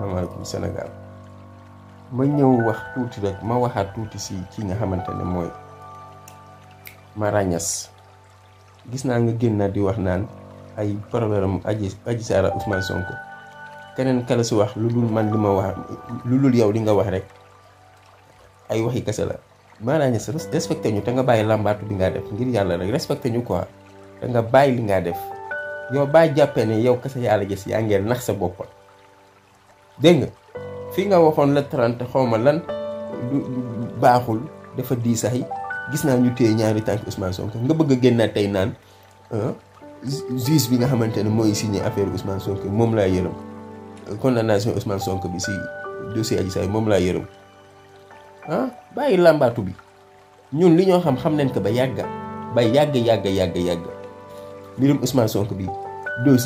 salaamaaleykum Sénégal. ma ñëw wax tuuti rek ma waxaat tuuti si ki nga xamante ne mooy Mara Niass. gis naa nga génn di wax naan ay problème Adji Sarr Ousmane Sonko keneen kala si wax lu dul man li ma wax lu dul yow li nga wax rek ay waxi kese la. Mara Niass respecté ñu te nga bàyyi làmbaatu bi nga def ngir yàlla rek respecté ñu quoi te nga bàyyi li nga def yow bàyyi jàppee ne yow kese yàlla gis yaa ngeen nax sa bopp. dégg nga fi nga waxoon la 30 xaw ma lan du baaxul dafa diisaay gis naa ñu téye ñaari tànk Ousmane Sonko nga bëgg a génnaat tey naan juge bi nga xamante ne mooy signé affaire Ousmane Sonko moom laa yërëm condamnation Ousmane Sonko bi si dossier Adji Sarr moom laa yërëm bàyyi làmbaatu bi ñun li ñoo xam nañ ko ba yàgg mbirum Ousmane Sonko bi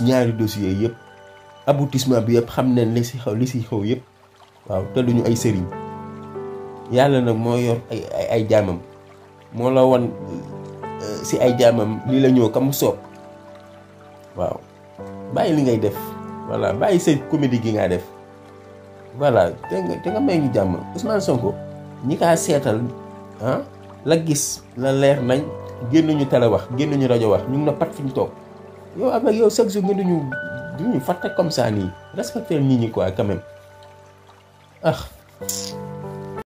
ñaari dossier yëpp aboutissement bi yëpp xam nañ li si xew yëpp waaw te duñu ay sëriñ yàlla nag moo yor ay jaamam moo la won si ay jaamam li la ñëw kam soob waaw bàyyi li ngay def voilà bàyyi sa comédie gi nga def voilà te nga may ñu jàmm. Ousmane Sonko ñi kaa seetal la gis la leer nañ génnuñu télé wax génnuñu rajo wax ñu ngi na pat fi ñu toog yow avec yow chaque jour nga duñu fàtte comme ça nii respecter nit ñi quoi quand même